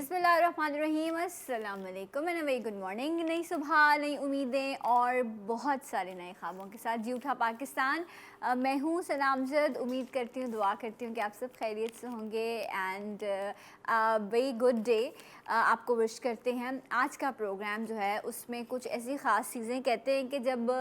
बिस्मिल्लाहिर्रहमानिर्रहीम, अस्सलाम वालेकुम एंड वेरी गुड मॉर्निंग। नई सुबह, नई उम्मीदें और बहुत सारे नए ख्वाबों के साथ जी उठा पाकिस्तान। मैं हूँ सनामजद। उम्मीद करती हूँ, दुआ करती हूँ कि आप सब खैरियत से होंगे एंड वेरी गुड डे आपको विश करते हैं। आज का प्रोग्राम जो है उसमें कुछ ऐसी ख़ास चीज़ें, कहते हैं कि जब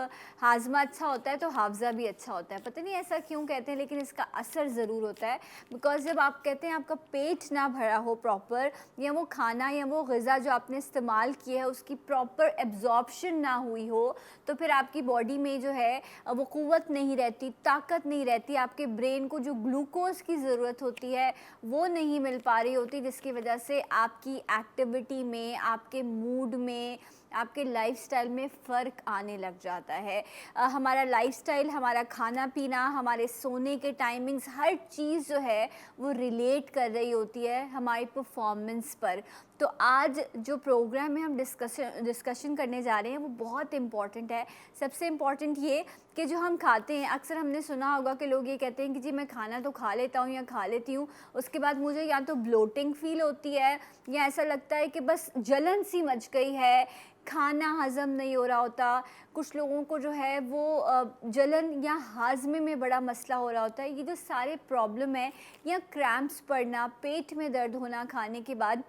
हाजमा अच्छा होता है तो हाफजा भी अच्छा होता है। पता नहीं ऐसा क्यों कहते हैं, लेकिन इसका असर ज़रूर होता है। बिकॉज़ जब आप कहते हैं आपका पेट ना भरा हो प्रॉपर, या वो खाना या वो ग़िज़ा जो आपने इस्तेमाल किया है उसकी प्रॉपर एब्जॉर्प्शन ना हुई हो, तो फिर आपकी बॉडी में जो है वो क़ुव्वत नहीं रहती, ताकत नहीं रहती। आपके ब्रेन को जो ग्लूकोज़ की ज़रूरत होती है वो नहीं मिल पा रही होती, जिसकी वजह से आपकी एक्टिविटी में, आपके मूड में, आपके लाइफ़स्टाइल में फ़र्क आने लग जाता है। हमारा लाइफ़स्टाइल, हमारा खाना पीना, हमारे सोने के टाइमिंग्स, हर चीज़ जो है वो रिलेट कर रही होती है हमारी परफॉर्मेंस पर। तो आज जो प्रोग्राम में हम डिस्कशन करने जा रहे हैं वो बहुत इम्पॉर्टेंट है। सबसे इम्पॉर्टेंट ये कि जो हम खाते हैं, अक्सर हमने सुना होगा कि लोग ये कहते हैं कि जी मैं खाना तो खा लेता हूँ या खा लेती हूँ, उसके बाद मुझे या तो ब्लोटिंग फ़ील होती है या ऐसा लगता है कि बस जलन सी मच गई है, खाना हज़म नहीं हो रहा होता। कुछ लोगों को जो है वो जलन या हाजमे में बड़ा मसला हो रहा होता है। ये जो सारे प्रॉब्लम है, या क्रैम्प्स पड़ना, पेट में दर्द होना खाने के बाद,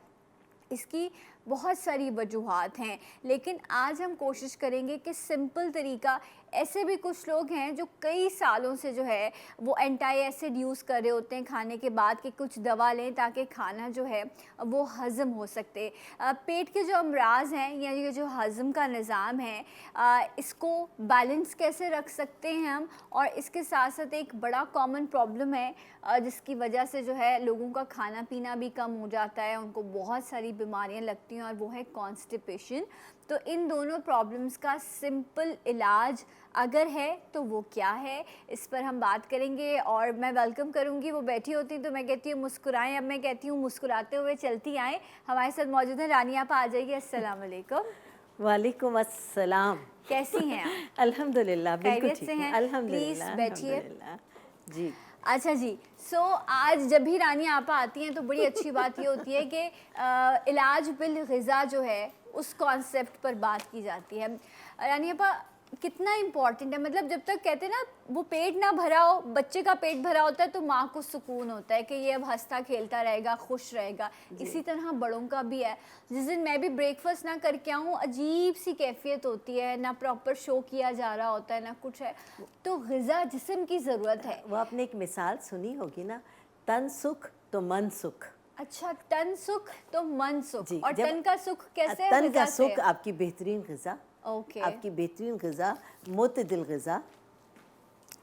इसकी बहुत सारी वजूहात हैं। लेकिन आज हम कोशिश करेंगे कि सिंपल तरीका, ऐसे भी कुछ लोग हैं जो कई सालों से जो है वो एंटी एसिड यूज़ कर रहे होते हैं खाने के बाद, कि कुछ दवा लें ताकि खाना जो है वो हज़म हो सकते। पेट के जो अमराज हैं या ये जो हज़म का निज़ाम है, इसको बैलेंस कैसे रख सकते हैं हम। और इसके साथ साथ एक बड़ा कॉमन प्रॉब्लम है जिसकी वजह से जो है लोगों का खाना पीना भी कम हो जाता है, उनको बहुत सारी बीमारियां लगती हैं, और वो है कॉन्स्टिपेशन। तो इन दोनों प्रॉब्लम्स का सिंपल इलाज अगर है तो वो क्या है, इस पर हम बात करेंगे। और मैं वेलकम करूंगी, वो बैठी होती तो मैं कहती हूँ मुस्कुराएं, अब मैं कहती हूँ मुस्कुराते हुए चलती आएँ। हमारे साथ मौजूद है रानी आपा, आ जाइए। अस्सलाम वालेकुम। वालेकुम अस्सलाम। कैसी हैं आप? अल्हम्दुलिल्लाह, बिल्कुल खैरियत से ठीक हूँ। हैं? प्लीज़ अल्हम्दुलिल्लाह बैठिए। अल्हम्दुलिल्लाह। जी। अच्छा जी। आज जब भी रानी आपा आती हैं तो बड़ी अच्छी बात ये होती है कि इलाज बिल ग़िज़ा जो है उस कॉन्सेप्ट पर बात की जाती है। रानी आपा, कितना इम्पॉर्टेंट है, मतलब जब तक कहते हैं ना वो पेट ना भरा हो, बच्चे का पेट भरा होता है तो माँ को सुकून होता है कि ये अब हंसता खेलता रहेगा, खुश रहेगा। जी। इसी तरह बड़ों का भी है। जिस दिन मैं भी ब्रेकफास्ट ना करके आऊँ, अजीब सी कैफियत होती है, ना प्रॉपर शो किया जा रहा होता है, ना कुछ है। तो ग़िज़ा जिस्म की ज़रूरत है। वो आपने एक मिसाल सुनी होगी ना, तन सुख तो मन सुख। अच्छा, तन सुख तो मन सुख। जी, और जब तन का सुख कैसे है तन का ग़िज़ा से? सुख आपकी बेहतरीन ग़िज़ा, ओके। आपकी बेहतरीन ग़िज़ा, मुतदिल ग़िज़ा।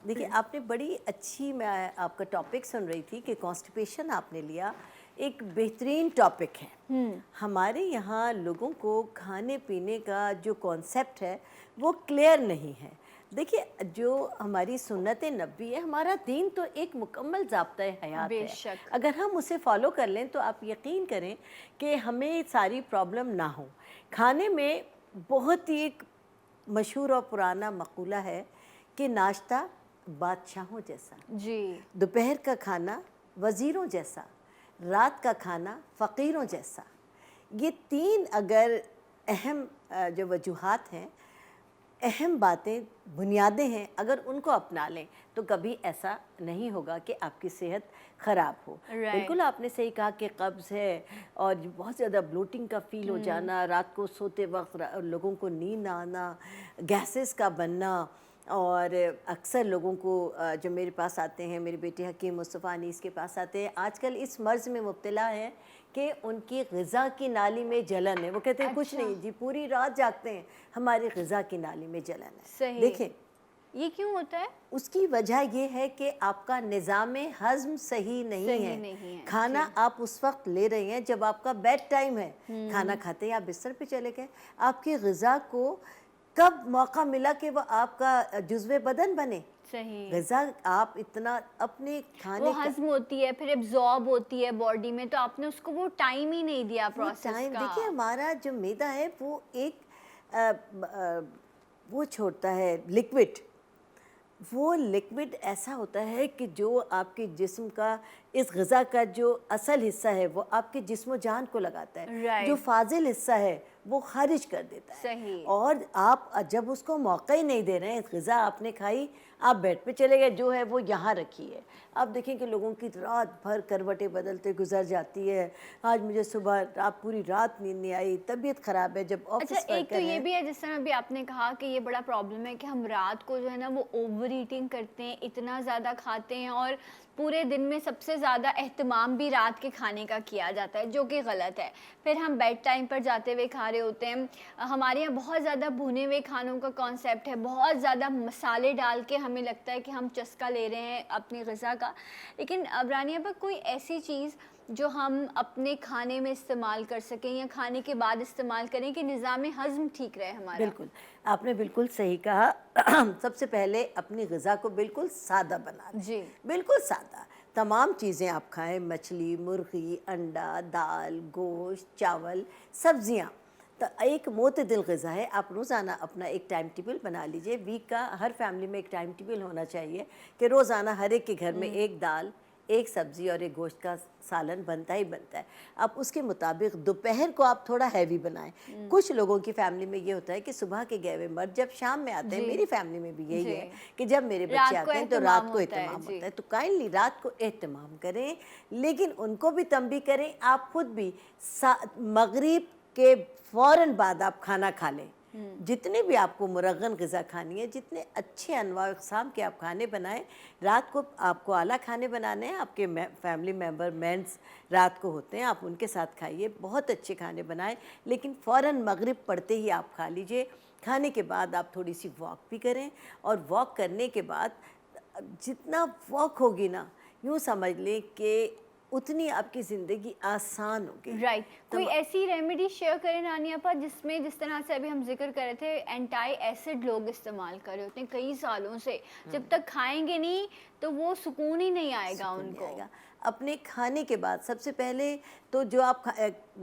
देखिए, आपने बड़ी अच्छी, मैं आपका टॉपिक सुन रही थी कि कॉन्स्टिपेशन आपने लिया, एक बेहतरीन टॉपिक है। हमारे यहाँ लोगों को खाने पीने का जो कॉन्सेप्ट है वो क्लियर नहीं है। देखिए, जो हमारी सुन्नत नबी है, हमारा दीन तो एक मुकम्मल ज़ाब्ता हयात है। बेशक। अगर हम उसे फॉलो कर लें तो आप यकीन करें कि हमें सारी प्रॉब्लम ना हो। खाने में बहुत ही एक मशहूर और पुराना मक़ूला है कि नाश्ता बादशाहों जैसा, जी। दोपहर का खाना वज़ीरों जैसा, रात का खाना फ़कीरों जैसा। ये तीन अगर अहम जो वजूहात हैं, अहम बातें, बुनियादें हैं, अगर उनको अपना लें तो कभी ऐसा नहीं होगा कि आपकी सेहत ख़राब हो। राइट। बिल्कुल आपने सही कहा कि कब्ज़ है और बहुत ज़्यादा ब्लोटिंग का फ़ील हो जाना, रात को सोते वक्त लोगों को नींद ना आना, गैसेस का बनना। और अक्सर लोगों को जो मेरे पास आते हैं, मेरे बेटे हकीम मुस्तफ़ा अनीस के पास आते हैं, आजकल इस मर्ज़ में मुब्तला हैं कि उनकी ग़िज़ा की नाली में जलन है। वो कहते हैं कुछ अच्छा। नहीं जी, पूरी रात जागते हैं, हमारी ग़िज़ा की नाली में जलन है। सही। देखें, ये क्यों होता है? उसकी वजह ये है कि आपका निज़ाम हज़्म सही नहीं सही है। नहीं है। खाना जी। आप उस वक्त ले रहे हैं जब आपका बेड टाइम है, खाना खाते ही आप बिस्तर पे चले गए। आपकी ग़िज़ा को कब मौका मिला कि वह आपका जुज़्वे बदन बने? सही। ग़िज़ा आप इतना अपने वो खाने का हज़म होती है, फिर एब्ज़ॉर्ब होती है बॉडी में, तो आपने उसको वो टाइम ही नहीं दिया वो प्रोसेस टाइम, का। देखिए हमारा जो मैदा है वो एक वो छोड़ता है लिक्विड। वो लिक्विड ऐसा होता है कि जो आपके जिस्म का इस ग़िज़ा का जो असल हिस्सा है वो आपके जिस्म जान को लगाता है, Right. जो फाजिल हिस्सा है वो खारिज कर देता है। सही। और आप जब उसको मौका ही नहीं दे रहे हैं, ग़िज़ा आपने खाई, आप बेड पे चले गए, जो है वो यहाँ रखी है। आप देखें कि लोगों की रात भर करवटें बदलते गुजर जाती है। आज मुझे सुबह रात पूरी रात नींद नहीं आई, तबीयत ख़राब है, जब अच्छा, ऑफिस एक तो ये भी है, जिस तरह अभी आपने कहा कि ये बड़ा प्रॉब्लम है कि हम रात को जो है ना वो ओवर ईटिंग करते हैं, इतना ज़्यादा खाते हैं और पूरे दिन में सबसे ज़्यादा एहतमाम भी रात के खाने का किया जाता है, जो कि गलत है। फिर हम बेड टाइम पर जाते हुए खा रहे होते हैं। हमारे यहाँ बहुत ज़्यादा भुने हुए खानों का कॉन्सेप्ट है, बहुत ज़्यादा मसाले डाल के हमें लगता है कि हम चस्का ले रहे हैं अपनी ग़िज़ा का। लेकिन रानिया पर कोई ऐसी चीज़ जो हम अपने खाने में इस्तेमाल कर सकें या खाने के बाद इस्तेमाल करें कि निज़ाम हज़्म ठीक रहे हमारा? बिल्कुल, आपने बिल्कुल सही कहा। सबसे पहले अपनी ग़िज़ा को बिल्कुल सादा बना लें। जी। बिल्कुल सादा, तमाम चीज़ें आप खाएँ, मछली, मुर्गी, अंडा, दाल, गोश्त, चावल, सब्ज़ियाँ। तो एक मोतदिल ग़िज़ा है। आप रोज़ाना अपना एक टाइम टेबल बना लीजिए। वीक का हर फैमिली में एक टाइम टेबल होना चाहिए कि रोज़ाना हर एक के घर में एक दाल, एक सब्ज़ी और एक गोश्त का सालन बनता ही बनता है। अब उसके मुताबिक दोपहर को आप थोड़ा हैवी बनाएं। कुछ लोगों की फैमिली में ये होता है कि सुबह के गए हुए मर्द जब शाम में आते हैं, जी। मेरी फैमिली में भी यही जी। है कि जब मेरे रात बच्चे को आते हैं तो एहतमाम रात को होता है, एहतमाम जी। होता है। तो काइंडली रात को एहतमाम करें, लेकिन उनको भी तंबी करें, आप खुद भी मगरिब के फ़ौरन बाद आप खाना खा लें। जितने भी आपको मुरगन ग़िज़ा खानी है, जितने अच्छे अनवा अक़साम के आप खाने बनाएं, रात को आपको आला खाने बनाने हैं। आपके फैमिली मेम्बर मेंस रात को होते हैं, आप उनके साथ खाइए, बहुत अच्छे खाने बनाएं, लेकिन फ़ौरन मगरिब पड़ते ही आप खा लीजिए। खाने के बाद आप थोड़ी सी वॉक भी करें, और वॉक करने के बाद जितना वॉक होगी ना, यूँ समझ लें कि उतनी आपकी ज़िंदगी आसान होगी। राइट। कोई ऐसी रेमेडी शेयर करें नानी आपा जिसमें, जिस तरह से अभी हम जिक्र कर रहे थे, एंटी एसिड लोग इस्तेमाल कर रहे होते हैं कई सालों से, जब तक खाएंगे नहीं तो वो सुकून ही नहीं आएगा सुकून नहीं उनको। आएगा। अपने खाने के बाद सबसे पहले तो जो आप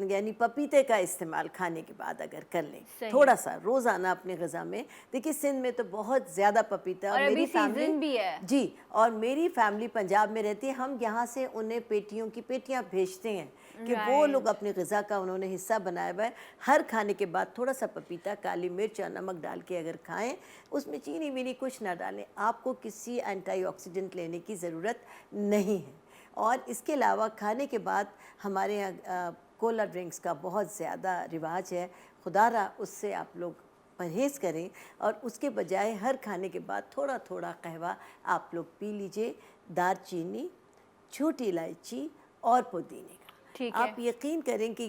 यानी पपीते का इस्तेमाल खाने के बाद अगर कर लें, सही। थोड़ा सा रोज़ाना अपनी ग़िज़ा में। देखिए सिंध में तो बहुत ज़्यादा पपीता, और अभी मेरी सीजन फैमिली भी है। जी, और मेरी फैमिली पंजाब में रहती है। हम यहाँ से उन्हें पेटियों की पेटियाँ भेजते हैं कि वो लोग Right. अपनी ग़िज़ा का उन्होंने हिस्सा बनाया हुआ है। हर खाने के बाद थोड़ा सा पपीता, काली मिर्च और नमक डाल के अगर खाएं, उसमें चीनी वीनी कुछ ना डालें, आपको किसी एंटीऑक्सीडेंट लेने की ज़रूरत नहीं है। और इसके अलावा खाने के बाद हमारे यहाँ कोला ड्रिंक्स का बहुत ज़्यादा रिवाज है। खुदारा उससे आप लोग परहेज़ करें, और उसके बजाय हर खाने के बाद थोड़ा थोड़ा कहवा आप लोग पी लीजिए, दालचीनी, छोटी इलायची और पुदीने का। ठीक है। आप यकीन करें कि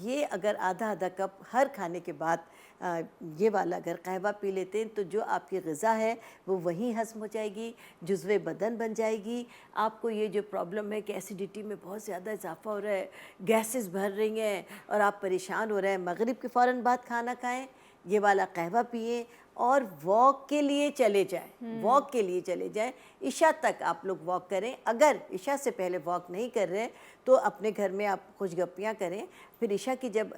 ये अगर आधा आधा कप हर खाने के बाद ये वाला अगर कहवा पी लेते हैं, तो जो आपकी ग़िज़ा है वो वहीं हज़म हो जाएगी, जुज़्वे बदन बन जाएगी। आपको ये जो प्रॉब्लम है कि एसिडिटी में बहुत ज़्यादा इजाफ़ा हो रहा है, गैसेस भर रही हैं और आप परेशान हो रहे हैं, मगरिब के फ़ौरन बाद खाना खाएं, ये वाला कहवा पिएं और वॉक के लिए चले जाएं। वॉक के लिए चले जाएं, इशा तक आप लोग वॉक करें। अगर इशा से पहले वॉक नहीं कर रहे तो अपने घर में आप कुछ गप्पियाँ करें, फिर इशा की जब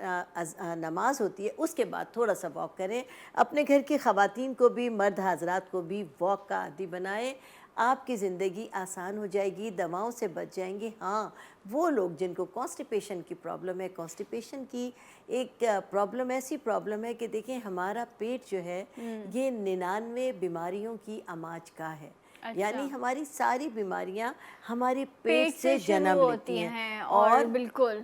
नमाज होती है उसके बाद थोड़ा सा वॉक करें। अपने घर की ख़वातीन को भी, मर्द हज़रात को भी वॉक का आदी बनाएं। आपकी ज़िंदगी आसान हो जाएगी, दवाओं से बच जाएंगे। हाँ, वो लोग जिनको कॉन्स्टिपेशन की प्रॉब्लम है, कॉन्स्टिपेशन की एक प्रॉब्लम ऐसी प्रॉब्लम है कि देखें हमारा पेट जो है ये 99 बीमारियों की अमाजगाह है। अच्छा। यानी हमारी सारी बीमारियां हमारे पेट पेट से से जन्म शुरू लेती होती हैं। हैं और बिल्कुल।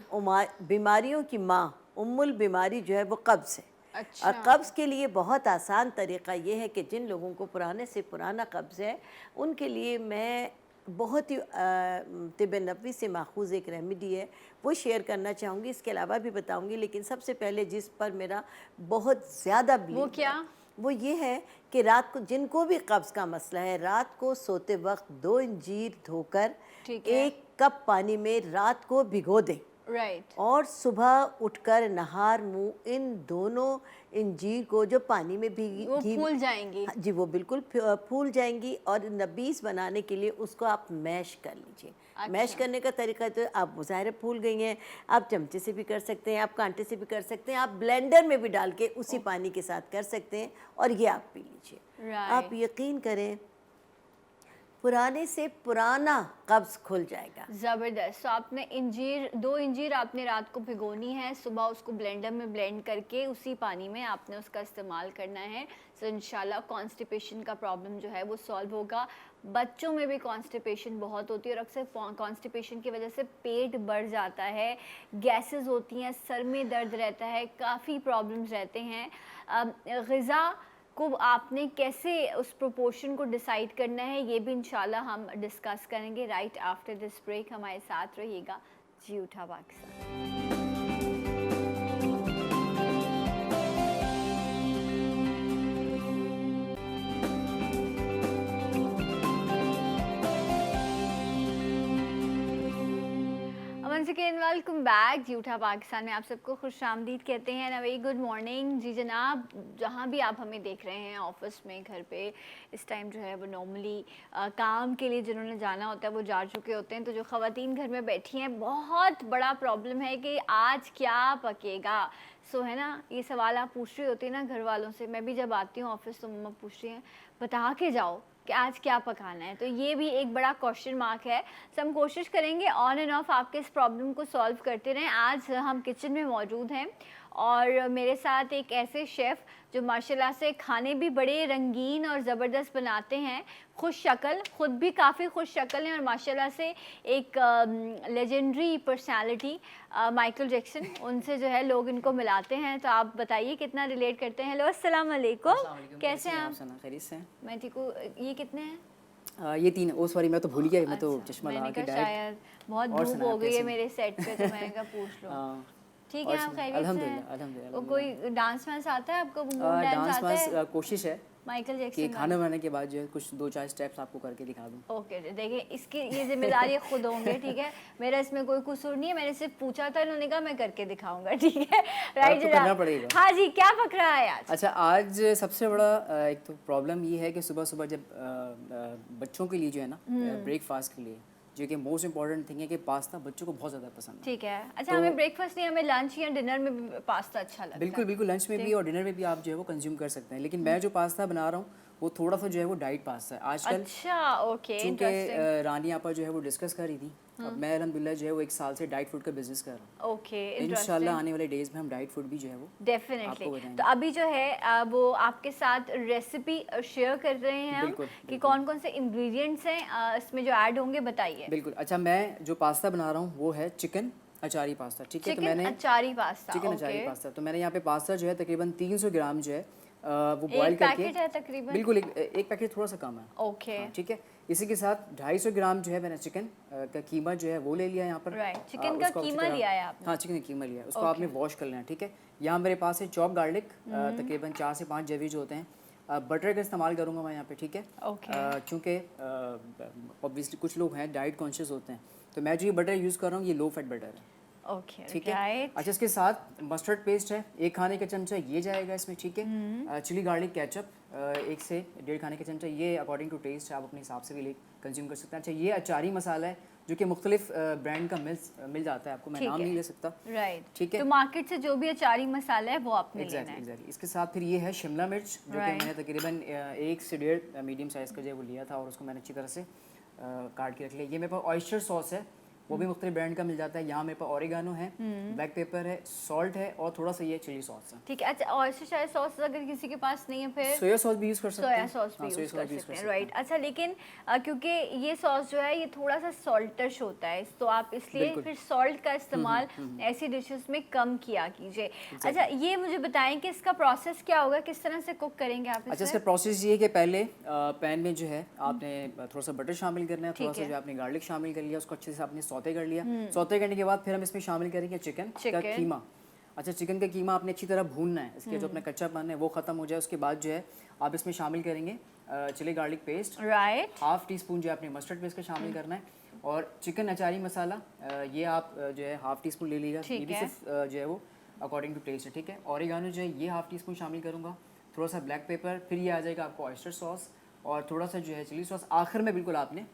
बीमारियों की माँ, उम्मुल बीमारी जो है वो कब्ज़ है। अच्छा। और कब्ज़ के लिए बहुत आसान तरीक़ा ये है कि जिन लोगों को पुराने से पुराना कब्ज़ है, उनके लिए मैं बहुत ही तिब नबवी से माखूज़ एक रेमेडी है वो शेयर करना चाहूँगी। इसके अलावा भी बताऊँगी, लेकिन सबसे पहले जिस पर मेरा बहुत ज़्यादा बिलीव वो क्या? है वो ये है कि रात को जिनको भी कब्ज़ का मसला है, रात को सोते वक्त 2 अंजीर धोकर ठीक है। 1 कप पानी में रात को भिगो दें, राइट। और सुबह उठकर नहार मुँह इन दोनों अंजीर को जो पानी में भीगी वो फूल जाएंगी। हाँ जी, वो बिल्कुल फूल जाएंगी। और नबीस बनाने के लिए उसको आप मैश कर लीजिए। मैश अच्छा। करने का तरीका तो आप वो ज़ाहिर फूल गई हैं, आप चमचे से भी कर सकते हैं, आप कांटे से भी कर सकते हैं, आप ब्लेंडर में भी डाल के उसी पानी के साथ कर सकते हैं, और ये आप पी लीजिए। आप राइट। यकीन करें पुराने से पुराना कब्ज़ खुल जाएगा। ज़बरदस्त। तो आपने इंजीर, 2 इंजीर आपने रात को भिगोनी है, सुबह उसको ब्लेंडर में ब्लेंड करके उसी पानी में आपने उसका इस्तेमाल करना है। सो इंशाल्लाह कॉन्स्टिपेशन का प्रॉब्लम जो है वो सॉल्व होगा। बच्चों में भी कॉन्स्टिपेशन बहुत होती है और अक्सर कॉन्स्टिपेशन की वजह से पेट बढ़ जाता है, गैसेस होती हैं, सर में दर्द रहता है, काफ़ी प्रॉब्लम्स रहते हैं। ग़िज़ा को आपने कैसे उस प्रोपोर्शन को डिसाइड करना है, ये भी इंशाल्लाह हम डिस्कस करेंगे राइट आफ्टर दिस ब्रेक। हमारे साथ रहिएगा। जी उठा Pakistan. Once again welcome back. जी उठा पाकिस्तान में आप सबको खुश आमदीद कहते हैं। ना वेरी गुड मॉर्निंग जी जनाब, जहाँ भी आप हमें देख रहे हैं, ऑफिस में, घर पे, इस टाइम जो है वो नॉर्मली काम के लिए जिन्होंने जाना होता है वो जा चुके होते हैं। तो जो ख़वातीन घर में बैठी हैं, बहुत बड़ा प्रॉब्लम है कि आज क्या पकेगा। सो है ना, ये सवाल आप पूछ रही होती है ना घर वालों से। मैं भी जब आती हूँ ऑफिस तो मम्मा पूछ रही हैं बता के जाओ कि आज क्या पकाना है। तो ये भी एक बड़ा क्वेश्चन मार्क है। सो हम कोशिश करेंगे ऑन एंड ऑफ आपके इस प्रॉब्लम को सॉल्व करते रहें। आज हम किचन में मौजूद हैं और मेरे साथ एक ऐसे शेफ़ जो माशाल्लाह से खाने भी बड़े रंगीन और ज़बरदस्त बनाते हैं, खुश शक्ल, ख़ुद भी काफ़ी खुश शक्ल हैं और माशाल्लाह से एक लेजेंडरी पर्सनालिटी माइकल जैक्सन, उनसे जो है लोग इनको मिलाते हैं। तो आप बताइए कितना रिलेट करते हैं। हेलो अस्सलाम वालेकुम, कैसे हैं आप? खैरियत से हैं? मैं ठीक हूँ। ये कितने हैं? ये 3। ओ सॉरी, मैं तो भूल गया, मैं तो अच्छा, चश्मा मैंने लगा के कहा डायरेक्ट। शायद बहुत और धूप सुनाओ, हो गई है कैसे मेरे सेट पे तो मैंने कहा पूछ लो। हाँ, ठीक और है, आप सुनाओ। खैरियत से अल्हम्दुलिल्लाह, हैं? अल्हम्दुलिल्लाह, और कोई डांस वांस आता है आपको? बूम डांस डांस आता वांस है? कोशिश है माइकल कि जैक्सन खाना बनाने के बाद जो है कुछ 2-4 स्टेप्स आपको करके दिखा दूँ। ओके, देखिए इसकी ये जिम्मेदारी खुद होंगे, ठीक है। मेरा इसमें कोई कसूर नहीं है, मैंने सिर्फ पूछा था, इन्होंने कहा मैं करके दिखाऊंगा, ठीक है। राइट, तो करना पड़ेगा। हाँ जी, क्या पक रहा है आज? अच्छा, आज सबसे बड़ा एक तो प्रॉब्लम ये है कि सुबह-सुबह जब बच्चों के लिए जो है ना ब्रेकफास्ट के लिए जो कि मोस्ट इम्पॉर्टेंट थिंग है कि पास्ता बच्चों को बहुत ज़्यादा पसंद है। ठीक है। अच्छा, तो हमें ब्रेकफास्ट नहीं, हमें लंच या डिनर में भी पास्ता अच्छा लगता है। बिल्कुल बिल्कुल, लंच में भी और डिनर में भी आप जो है वो कंज्यूम कर सकते हैं। लेकिन मैं जो पास्ता बना रहा हूँ वो थोड़ा सा जो है वो डाइट पास्ता है आजकल। अच्छा, ओके, चूँकि इंटरेस्टिंग। रानी आपा जो है वो डिस्कस कर रही थी, अब मैं अल्हम्दुलिल्लाह जो है वो 1 साल से डाइट फूड का बिजनेस कर रहा हूँ। ओके, इंशाल्लाह इंटरेस्टिंग। आने वाले डेज में हम डाइट फूड भी जो है वो आपको डेफिनेटली। बताएंगे। तो अभी जो है वो आपके साथ रेसिपी शेयर कर रहे हैं हम बिल्कुल, कि बिल्कुल। कौन कौन से इंग्रेडिएंट्स हैं इसमें जो ऐड होंगे, बताइए। बिल्कुल। अच्छा, मैं जो पास्ता बना रहा हूँ वो है चिकन अचारी पास्ता, ठीक है। तो मैंने अचारी पास्ता, चिकन अचारी पास्ता, तो मैंने यहाँ पे पास्ता जो है तकरीबन 300 ग्राम जो है वो बॉईल एक करके, पैकेट है तकरीबन? बिल्कुल एक पैकेट थोड़ा सा कम है। ओके, हाँ, ठीक है। इसी के साथ 250 ग्राम जो है मैंने चिकन का कीमा जो है वो ले लिया यहाँ पर। राइट, चिकन का उसको अच्छी कीमा तरह- लिया है आपने? हाँ, चिकन का कीमा लिया है, उसको आपने वॉश कर लेना है, ठीक है। यहाँ मेरे पास है चॉप गार्लिक, तकरीबन 4 से 5 जवी जो होते हैं। बटर का इस्तेमाल करूँगा मैं यहाँ पे, ठीक है। ओके। चूँकि ऑब्वियसली कुछ लोग हैं डाइट कॉन्शियस होते हैं, तो मैं जो ये बटर यूज़ कर रहा हूँ ये लो फैट बटर है, ओके, ठीक है। राइट। अच्छा, इसके साथ मस्टर्ड पेस्ट है 1 खाने का चमचा, ये जाएगा इसमें, ठीक है। चिली गार्लिक केचप 1 से 1.5 खाने का चमचा, ये अकॉर्डिंग टू टेस्ट आप अपने हिसाब से भी कंज्यूम कर सकते हैं। अच्छा, ये अचारी मसाला है जो कि मुख्तलिफ ब्रांड का मिल जाता है आपको, मैं ठीक नाम है। नहीं ले सकता, राइट, ठीक है। तो मार्केट से जो भी अचारी मसाला है वो आपने लेना है। एग्जैक्टली। इसके साथ फिर ये है शिमला मिर्च जो कि Right. मैंने तकरीबन 1 से 1.5 मीडियम साइज़ का जो है वो लिया था और उसको मैंने अच्छी तरह से काट के रख लिया। ये मेरे पास ऑयस्टर सॉस है, वो भी मुख्तलिफ ब्रांड का मिल जाता है। यहाँ मेरे पास ओरिगानो है, ब्लैक पेपर है, सॉल्ट है और थोड़ा सा ये चिली सॉस है। ठीक है। अच्छा, ऑयस्टर सॉस अगर किसी के पास नहीं है फिर सोया सॉस भी यूज़ कर सकते सोया हैं। सॉस भी हाँ, सोया यूज़ सॉस कर भी यूज़ सकते हैं, राइट। अच्छा, लेकिन क्योंकि ये सॉस जो है ये थोड़ा सा सॉल्टश होता है, तो आप इसलिए बिल्कुल। फिर सॉल्ट का इस्तेमाल ऐसी डिशेस में कम किया कीजिए। अच्छा, ये मुझे बताएं कि इसका प्रोसेस क्या होगा, किस तरह से कुक करेंगे आप अच्छा, इसे? इसका प्रोसेस ये है कि पहले पैन में जो है आपने थोड़ा सा बटर शामिल करना है, थोड़ा ठीक सा है। जो है आपने गार्लिक शामिल कर लिया, उसको अच्छे से आपने सौते कर लिया। सौते करने के बाद फिर हम इसमें शामिल करेंगे चिकन का कीमा। अच्छा, चिकन का कीमा आपने अच्छी तरह भूनना है, इसके जो अपना कच्चापन है वो ख़त्म हो जाए। उसके बाद जो है आप इसमें शामिल करेंगे chilli garlic paste, right. Half teaspoon जो है आपने मस्टर्ड पेस्ट का शामिल करना है, और चिकन अचारी मसाला ये आप जो है हाफ टी स्पून ले लीजिएगा। ये भी सिर्फ जो है वो अकॉर्डिंग टू टेस्ट है, ठीक है। ओरिगानो जो है ये हाफ टी स्पून शामिल करूँगा, थोड़ा सा ब्लैक पेपर, फिर ये आ जाएगा आपको ऑयस्टर सॉस और थोड़ा सा जो है चिली सॉस। आखिर में बिल्कुल आपने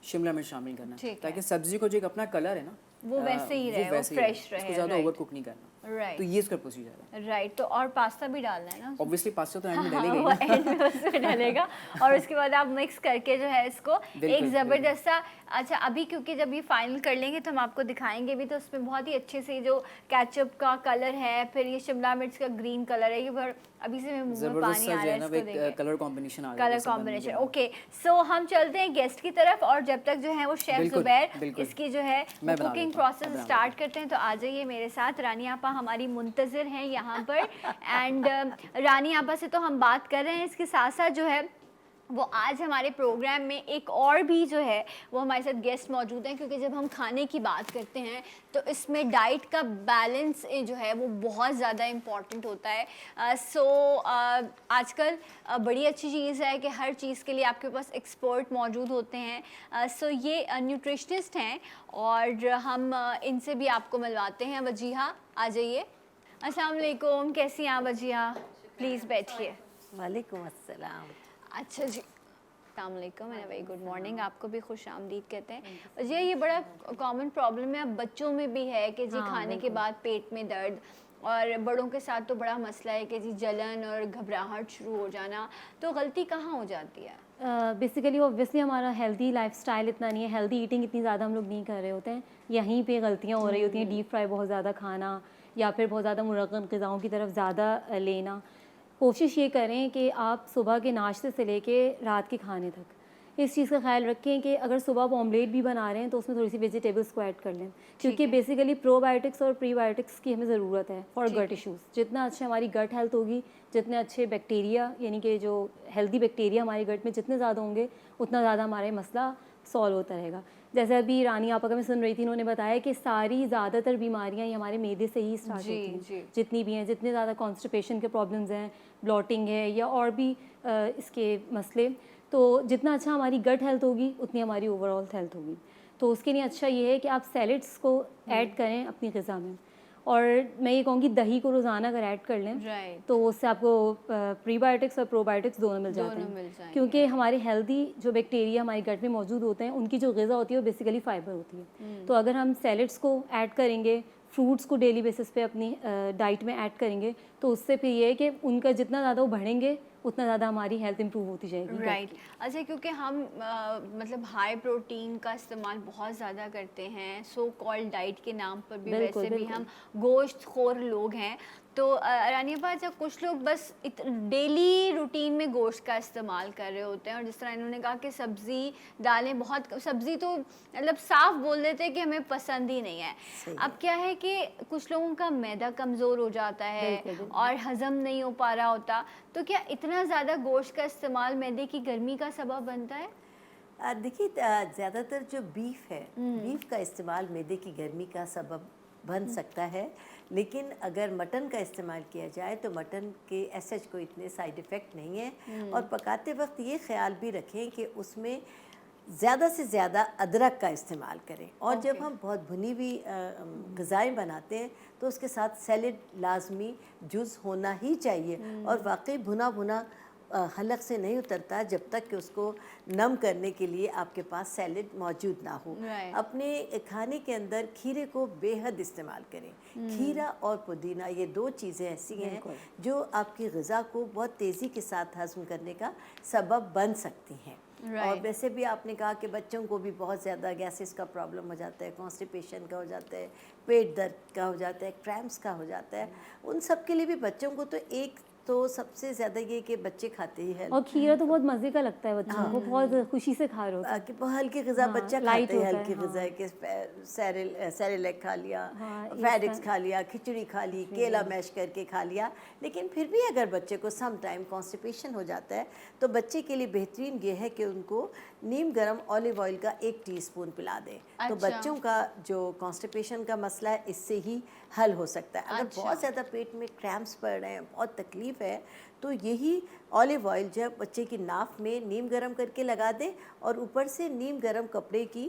शिमला मिर्च शामिल करना है, ताकि सब्जी को जो एक अपना कलर है ना वो वैसे ही रहे, वो फ्रेश रहे, इसको ज़्यादा right. ओवर कुक नहीं करना। राइट तो ये इसका प्रोसीजर है। राइट, तो और पास्ता भी डालना है ना? ऑब्वियसली पास्ता तो एंड में हाँ, डलेगा ही वो ना। एंड में उसमें डलेगा और उसके बाद आप मिक्स करके जो है इसको एक ज़बरदस्त सा, अच्छा अभी क्योंकि जब ये फाइनल कर लेंगे तो हम आपको दिखाएंगे भी, तो उसमें बहुत ही अच्छे से जो केचप का कलर है, फिर ये शिमला मिर्च का ग्रीन कलर है, ये पर अभी से मेरे मुंह में जबरदस्त पानी सा आ जो रहा है है ना इसको देख के। कलर कॉम्बिनेशन आ कलर कॉम्बिनेशन, ओके। सो हम चलते हैं गेस्ट की तरफ, और जब तक जो है वो शेफ बिल्कुल, जुबैर बिल्कुल। इसकी जो है मैं बना कुकिंग देता हूँ, प्रोसेस बना स्टार्ट करते हैं। तो आ जाइए मेरे साथ, रानी आपा हमारी मुंतज़िर हैं यहाँ पर। एंड रानी आपा से तो हम बात कर रहे हैं, इसके साथ साथ जो है वो आज हमारे प्रोग्राम में एक और भी जो है वो हमारे साथ गेस्ट मौजूद हैं, क्योंकि जब हम खाने की बात करते हैं तो इसमें डाइट का बैलेंस जो है वो बहुत ज़्यादा इम्पॉर्टेंट होता है। आजकल बड़ी अच्छी चीज़ है कि हर चीज़ के लिए आपके पास एक्सपर्ट मौजूद होते हैं। ये न्यूट्रिशनिस्ट हैं और हम इनसे भी आपको मिलवाते हैं। वजीहा आ जाइए। अस्सलाम वालेकुम, कैसी हैं आप वजीहा? प्लीज़ बैठिए। वालेकुम अस्सलाम। अच्छा जी, अस्सलाम वालेकुम एंड वेरी गुड मॉर्निंग। आपको भी खुश आमदीद कहते हैं जी। ये बड़ा कॉमन प्रॉब्लम है, अब बच्चों में भी है कि जी खाने के बाद पेट में दर्द, और बड़ों के साथ तो बड़ा मसला है कि जी जलन और घबराहट शुरू हो जाना। तो गलती कहाँ हो जाती है? बेसिकली ऑब्वियसली हमारा हेल्दी लाइफस्टाइल इतना नहीं है, हेल्दी ईटिंग इतनी ज़्यादा हम लोग नहीं कर रहे होते हैं, यहीं पे गलतियाँ हो रही होती हैं। डीप फ्राई बहुत ज़्यादा खाना या फिर बहुत ज़्यादा मुरक्कब ग़िज़ाओं की तरफ ज़्यादा लेना। कोशिश ये करें कि आप सुबह के नाश्ते से लेके रात के खाने तक इस चीज़ का ख्याल रखें कि अगर सुबह आप ऑमलेट भी बना रहे हैं तो उसमें थोड़ी सी वेजिटेबल्स को ऐड कर लें, क्योंकि बेसिकली प्रोबायोटिक्स और प्रीबायोटिक्स की हमें ज़रूरत है फॉर गट इश्यूज़। जितना अच्छा हमारी गट हेल्थ होगी, जितने अच्छे बैक्टीरिया यानी कि जो हेल्दी बैक्टीरिया हमारे गट में जितने ज़्यादा होंगे, उतना ज़्यादा हमारे मसला सॉल्व होता रहेगा। जैसे अभी रानी आपा का मैं सुन रही थी, उन्होंने बताया कि सारी ज़्यादातर बीमारियां ये हमारे मैदे से ही स्टार्ट होती हैं। जितनी भी हैं, जितने ज़्यादा कॉन्स्टिपेशन के प्रॉब्लम्स हैं, ब्लॉटिंग है या और भी इसके मसले, तो जितना अच्छा हमारी गट हेल्थ होगी उतनी हमारी ओवरऑल हेल्थ होगी। तो उसके लिए अच्छा ये है कि आप सैलेड्स को ऐड करें अपनी ग़िज़ा में, और मैं ये कहूँगी दही को रोज़ाना अगर ऐड कर लें तो उससे आपको प्रीबायोटिक्स और प्रोबायोटिक्स दोनों मिल जाते हैं, क्योंकि हमारे हेल्दी जो बैक्टीरिया हमारे गट में मौजूद होते हैं उनकी जो ग़िज़ा होती है वो बेसिकली फ़ाइबर होती है। तो अगर हम सैलेड्स को ऐड करेंगे, फ्रूट्स को डेली बेसिस पे अपनी डाइट में ऐड करेंगे, तो उससे फिर ये है कि उनका जितना ज़्यादा वो बढ़ेंगे उतना ज़्यादा हमारी हेल्थ इंप्रूव होती जाएगी। राइट। अच्छा, क्योंकि हम मतलब हाई प्रोटीन का इस्तेमाल बहुत ज़्यादा करते हैं सो कॉल्ड डाइट के नाम पर भी, वैसे भी हम गोश्त खोर लोग हैं। तो रानी आपा, जब कुछ लोग बस डेली रूटीन में गोश्त का इस्तेमाल कर रहे होते हैं, और जिस तरह इन्होंने कहा कि सब्ज़ी दालें बहुत, सब्ज़ी तो मतलब साफ बोल देते हैं कि हमें पसंद ही नहीं है। अब क्या है कि कुछ लोगों का मैदा कमज़ोर हो जाता है और हज़म नहीं हो पा रहा होता, तो क्या इतना ज़्यादा गोश्त का इस्तेमाल मैदे की गर्मी का सबब बनता है? देखिए, ज़्यादातर जो बीफ है, बीफ का इस्तेमाल मैदे की गर्मी का सबब बन सकता है, लेकिन अगर मटन का इस्तेमाल किया जाए तो मटन के ऐसे कोई इतने साइड इफ़ेक्ट नहीं है। और पकाते वक्त ये ख्याल भी रखें कि उसमें ज़्यादा से ज़्यादा अदरक का इस्तेमाल करें। और जब हम बहुत भुनी हुई ग़िज़ाएँ बनाते हैं तो उसके साथ सैलेड लाजमी जुज़ होना ही चाहिए। और वाकई भुना भुना हलक से नहीं उतरता जब तक कि उसको नम करने के लिए आपके पास सैलेड मौजूद ना हो। अपने खाने के अंदर खीरे को बेहद इस्तेमाल करें। खीरा और पुदीना ये दो चीज़ें ऐसी हैं जो आपकी ग़िज़ा को बहुत तेज़ी के साथ हज़म करने का सबब बन सकती हैं। और वैसे भी आपने कहा कि बच्चों को भी बहुत ज़्यादा गैसेस का प्रॉब्लम हो जाता है, कॉन्स्टिपेशन का हो जाता है, पेट दर्द का हो जाता है, क्रैम्प्स का हो जाता है। उन सब के लिए भी बच्चों को तो एक तो सबसे ज़्यादा ये कि बच्चे खाते ही हैं, और खीरा तो बहुत मज़े का लगता है बच्चों को, बहुत खुशी से खा रहे होते हैं कि बहुत हल्की ग़िज़ा बच्चा खाते हैं, हल्की ग़िज़ा के सेरेलैक खा लिया, फैडिक्स खा लिया, खिचड़ी खा ली, केला मैश करके खा लिया। लेकिन फिर भी अगर बच्चे को सम टाइम कॉन्स्टिपेशन हो जाता है तो बच्चे के लिए बेहतरीन ये है कि उनको नीम गर्म ऑलिव ऑयल का 1 टीस्पून पिला दें। तो बच्चों का जो कॉन्स्टिपेशन का मसला है इससे ही हल हो सकता है। अगर बहुत ज़्यादा पेट में क्रैम्प्स पड़ रहे हैं, बहुत तकलीफ़ है, तो यही ऑलिव ऑयल जब बच्चे की नाफ में नीम गरम करके लगा दें और ऊपर से नीम गरम कपड़े की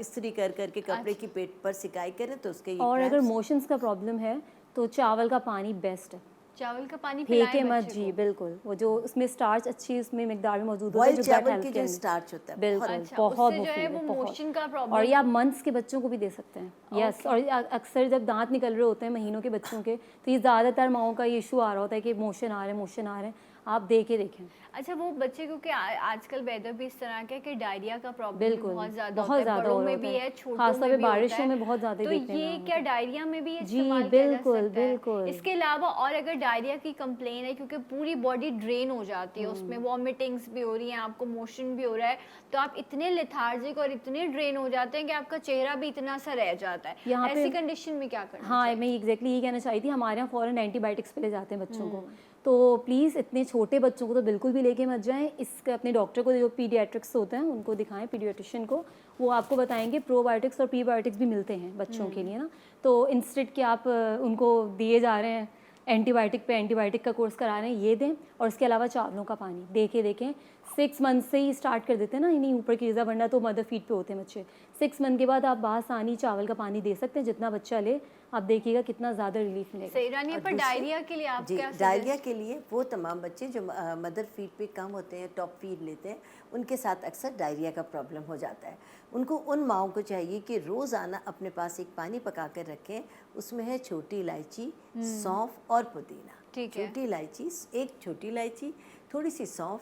इस्त्री कर करके कपड़े की पेट पर सिकाई करें तो उसके और अगर मोशंस का प्रॉब्लम है तो चावल का पानी बेस्ट है। चावल का पानी फेंके पिलाएं मत बच्चे जी, को। बिल्कुल। वो जो उसमें स्टार्च अच्छी उसमें मिकदार में मौजूद होता है बॉइल्ड जो गट चावल हेल्थ की के जो अंदर, स्टार्च होता है बिल्कुल अच्छा, बहुत उससे जो है मुफीद वो है, बहुत। मोशन का और प्रॉब्लम। ये आप मंथ्स के बच्चों को भी दे सकते हैं, यस। और अक्सर जब दांत निकल रहे होते हैं महीनों के बच्चों के, तो ये ज़्यादातर माओं का ये इशू आ रहा होता है कि मोशन आ रहे हैं, मोशन आ रहे हैं। आप दे के देखें। अच्छा, वो बच्चे क्योंकि आजकल वेदर भी इस तरह का है कि डायरिया का प्रॉब्लम भी बिल्कुल, बहुत ज़्यादा बहुत होता है, ज़्यादा बड़ों हो रहा में होता भी है। है, छोटों खासतौर में पे भी होता बारिशों है। में बहुत ज़्यादा तो देखने में ये आ क्या रहा होता डायरिया में भी जी, इस्तेमाल किया जा बिल्कुल, सकता है? बिल्कुल। इसके अलावा और अगर डायरिया की कंप्लेन है, क्योंकि पूरी बॉडी ड्रेन हो जाती है, उसमें वॉमिटिंग्स भी हो रही हैं, आपको मोशन भी हो रहा है, तो आप इतने लेथार्जिक और इतने ड्रेन हो जाते हैं कि आपका चेहरा भी इतना सा रह जाता है। यहाँ पे ऐसी कंडीशन में क्या करना हाँ, चाहिए? मैं एग्जैक्टली यही कहना चाही थी। हमारे यहाँ फ़ौरन एंटीबायोटिक्स पे ले जाते हैं बच्चों को, तो प्लीज़ इतने छोटे बच्चों को तो बिल्कुल भी लेके मत जाएं। इसके अपने डॉक्टर को, जो पीडियाट्रिक्स होते हैं उनको दिखाएं, पीडियाट्रिशियन को। वो आपको बताएंगे प्रोबायोटिक्स और प्रीबायोटिक्स भी मिलते हैं बच्चों के लिए ना। तो इंस्टेड कि आप उनको दिए जा रहे हैं एंटीबायोटिक पे एंटीबायोटिक का कोर्स करा रहे हैं, ये दें। और इसके अलावा चावलों का पानी देखें 6 मंथ से ही स्टार्ट कर देते हैं ना, इन्हीं ऊपर की ग़िज़ा, वरना तो मदर फीड पे होते हैं बच्चे। 6 मंथ के बाद आप बासानी चावल का पानी दे सकते हैं, जितना बच्चा ले। आप देखिएगा कितना ज़्यादा रिलीफ मिलेगा। सही रानिया, और पर दूसरे- डायरिया के लिए आप जी, क्या डायरिया suggest- के लिए वो तमाम बच्चे जो मदर फीड पे कम होते हैं, टॉप फीड लेते हैं, उनके साथ अक्सर डायरिया का प्रॉब्लम हो जाता है। उनको उन माओं को चाहिए कि रोज़ाना अपने पास एक पानी पका कर रखें, उसमें है छोटी इलायची, सौंफ और पुदीना। ठीक है। छोटी इलायची, एक छोटी इलायची, थोड़ी सी सौंफ,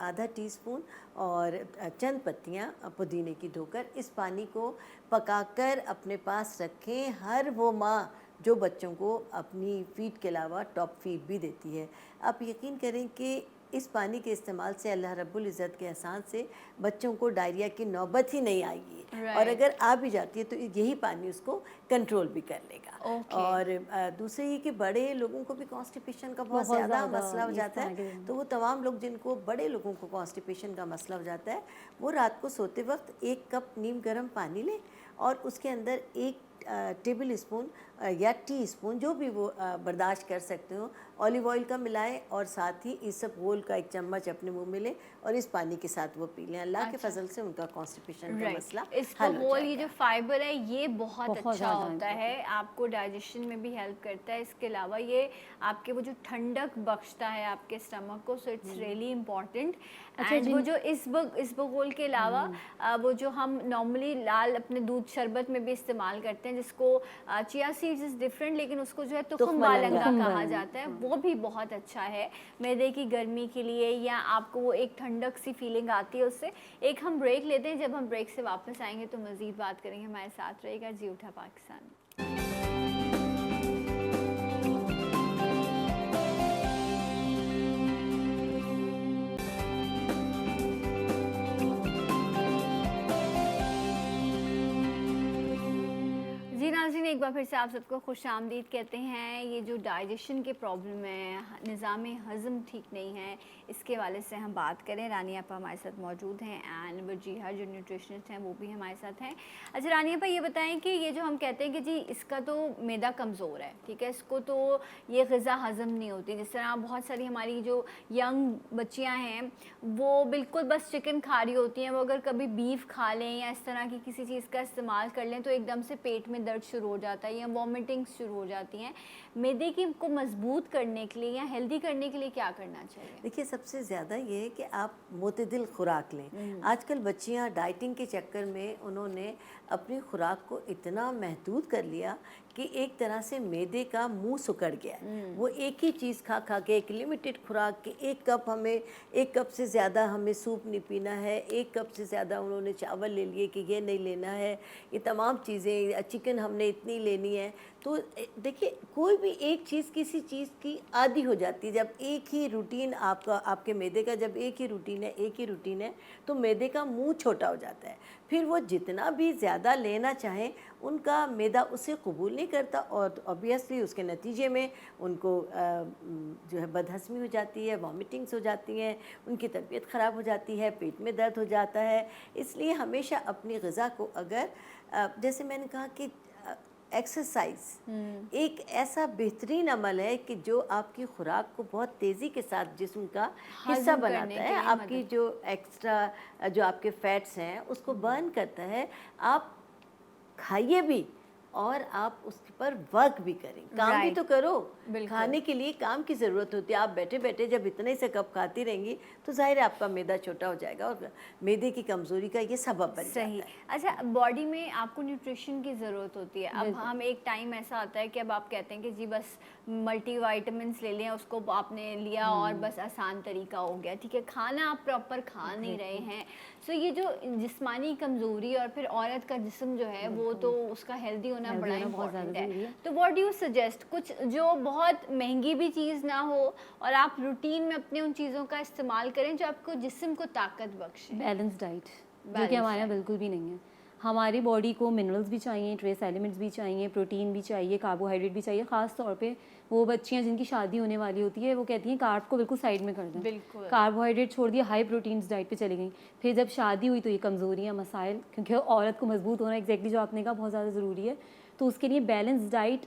आधा टीस्पून और चंद पत्तियां पुदीने की धोकर इस पानी को पकाकर अपने पास रखें। हर वो माँ जो बच्चों को अपनी फीड के अलावा टॉप फीड भी देती है, आप यकीन करें कि इस पानी के इस्तेमाल से अल्लाह रब्बुल इज़्ज़त के एहसान से बच्चों को डायरिया की नौबत ही नहीं आएगी। और अगर आ भी जाती है तो यही पानी उसको कंट्रोल भी कर लेगा। और दूसरे ये कि बड़े लोगों को भी कॉन्स्टिपेशन का बहुत ज़्यादा मसला हो जाता है, तो वो तमाम लोग जिनको, बड़े लोगों को कॉन्स्टिपेशन का मसला हो जाता है, वो रात को सोते वक्त 1 कप नीम गर्म पानी लें और उसके अंदर 1 टेबल स्पून या टी स्पून, जो भी वो बर्दाश्त कर सकते हो, ऑलिव ऑयल का मिलाएं और साथ ही इसबगोल का 1 चम्मच अपने मुंह में लें और इस पानी के साथ वो पी लें। अल्लाह के फजल से उनका कॉन्स्टिपेशन का मसला हल हो इसबगोल, ये जाएगा। जो फाइबर है ये बहुत अच्छा ज़्यादा होता है, आपको डाइजेशन में भी हेल्प करता है। इसके अलावा ये आपके वो जो ठंडक बख्शता है आपके स्टमक को, so it's really important. And वो जो इसबगोल के अलावा वो जो हम नॉर्मली लाल अपने दूध शरबत में भी इस्तेमाल करते हैं, जिसको चिया सीड्स इज डिफरेंट, लेकिन उसको जो है तुखम बालंगा कहा जाता है, वो भी बहुत अच्छा है मैदे की गर्मी के लिए, या आपको वो एक ठंडक सी फीलिंग आती है उससे। एक हम ब्रेक लेते हैं, जब हम ब्रेक से वापस आएंगे तो मज़ीद बात करेंगे। हमारे साथ रहेगा जी उठा पाकिस्तान। जी नाज़रीन, एक बार फिर से आप सबको खुश आमदीद कहते हैं। ये जो डाइजेशन के प्रॉब्लम है, निज़ाम हज़म ठीक नहीं है, इसके वाले से हम बात करें। रानी आपा हमारे साथ मौजूद हैं एंड वजीहा जो न्यूट्रिशनिस्ट हैं वो भी हमारे साथ हैं। अच्छा रानी आपा, ये बताएं कि ये जो हम कहते हैं कि जी इसका तो मैदा कमज़ोर है, ठीक है, इसको तो ये ग़िज़ा हज़म नहीं होती। जिस तरह बहुत सारी हमारी जो यंग बच्चियाँ हैं वो बिल्कुल बस चिकन खा रही होती हैं, वो अगर कभी बीफ खा लें या इस तरह की किसी चीज़ का इस्तेमाल कर लें तो एकदम से पेट में दर्द शुरू हो जाता है या वॉमिटिंग्स शुरू हो जाती हैं। मैदे की को मजबूत करने के लिए या हेल्दी करने के लिए क्या करना चाहिए? देखिए, सबसे ज़्यादा ये है कि आप मोतदिल खुराक लें। आजकल बच्चियां डाइटिंग के चक्कर में उन्होंने अपनी खुराक को इतना महदूद कर लिया कि एक तरह से मैदे का मुंह सुकड़ गया। वो एक ही चीज़ खा खा के, एक लिमिटेड खुराक के, 1 कप से ज़्यादा हमें सूप नहीं पीना है, 1 कप से ज़्यादा उन्होंने चावल ले लिए कि ये नहीं लेना है, ये तमाम चीज़ें, चिकन हमने इतनी लेनी है। तो देखिए, कोई भी एक चीज़ किसी चीज़ की आदी हो जाती है। जब एक ही रूटीन आपके मैदे का जब एक ही रूटीन है तो मैदे का मुंह छोटा हो जाता है। फिर वो जितना भी ज़्यादा लेना चाहें उनका मैदा उसे कबूल नहीं करता और ऑब्वियसली उसके नतीजे में उनको जो है बदहज़मी हो जाती है, वॉमिटिंग्स हो जाती हैं, उनकी तबीयत ख़राब हो जाती है, पेट में दर्द हो जाता है। इसलिए हमेशा अपनी ग़िज़ा को, अगर जैसे मैंने कहा कि एक्सरसाइज एक ऐसा बेहतरीन अमल है कि जो आपकी खुराक को बहुत तेज़ी के साथ जिस्म का हिस्सा बनाता है, आपकी जो एक्स्ट्रा जो आपके फैट्स हैं उसको बर्न करता है। आप खाइए भी और आप उसके पर वर्क भी करें, काम भी तो करो। बिल्कुल। खाने के लिए काम की ज़रूरत होती है। आप बैठे बैठे जब इतने से कप खाती रहेंगी तो जाहिर है आपका मैदा छोटा हो जाएगा और मैदे की कमज़ोरी का ये सबब बन सही। जाता है। अच्छा, बॉडी में आपको न्यूट्रिशन की ज़रूरत होती है। अब हम एक टाइम ऐसा आता है कि अब आप कहते हैं कि जी बस मल्टी विटामिन्स ले लें, उसको आपने लिया और बस आसान तरीका हो गया, ठीक है, खाना आप प्रॉपर खा नहीं रहे हैं। सो ये जो जिस्मानी कमज़ोरी और फिर औरत का जिस्म जो है वो तो उसका हेल्दी होना Healthy बड़ा होना बहुत इम्पोर्टेंट ज़्यादा ज़रूरी है। है। तो व्हाट डू यू सजेस्ट, कुछ जो बहुत महंगी भी चीज़ ना हो और आप रूटीन में अपने उन चीज़ों का इस्तेमाल करें जो आपको जिस्म को ताकत बख्शे? बैलेंस डाइट, जो कि Balanced हमारे यहाँ diet। बिल्कुल भी नहीं है। हमारी बॉडी को मिनरल्स भी चाहिए, ट्रेस एलिमेंट्स भी चाहिए, प्रोटीन भी चाहिए, कार्बोहाइड्रेट भी चाहिए। ख़ास तौर पे वो बच्चियाँ जिनकी शादी होने वाली होती है वो कहती हैं कार्ब को बिल्कुल साइड में कर दें, बिल्कुल। कार्बोहाइड्रेट छोड़ दिया, हाई प्रोटीन्स डाइट पे चली गई। फिर जब शादी हुई तो ये कमज़ोरियाँ, मसाइल, क्योंकि औरत को मजबूत होना एग्जैक्टली जो आपने कहा बहुत ज़्यादा ज़रूरी है। तो उसके लिए बैलेंस डाइट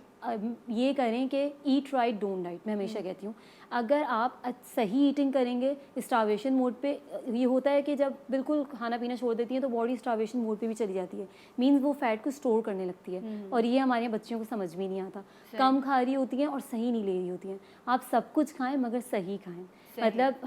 ये करें कि ईट राइट डोंट डाइट। मैं हमेशा कहती हूँ अगर आप सही ईटिंग करेंगे, स्टार्वेशन मोड पे, ये होता है कि जब बिल्कुल खाना पीना छोड़ देती है तो बॉडी स्टार्वेशन मोड पे भी चली जाती है, मीन्स वो फैट को स्टोर करने लगती है। और ये हमारे यहाँ बच्चियों को समझ भी नहीं आता, कम खा रही होती हैं और सही नहीं ले रही होती हैं। आप सब कुछ खाएं मगर सही खाएं, मतलब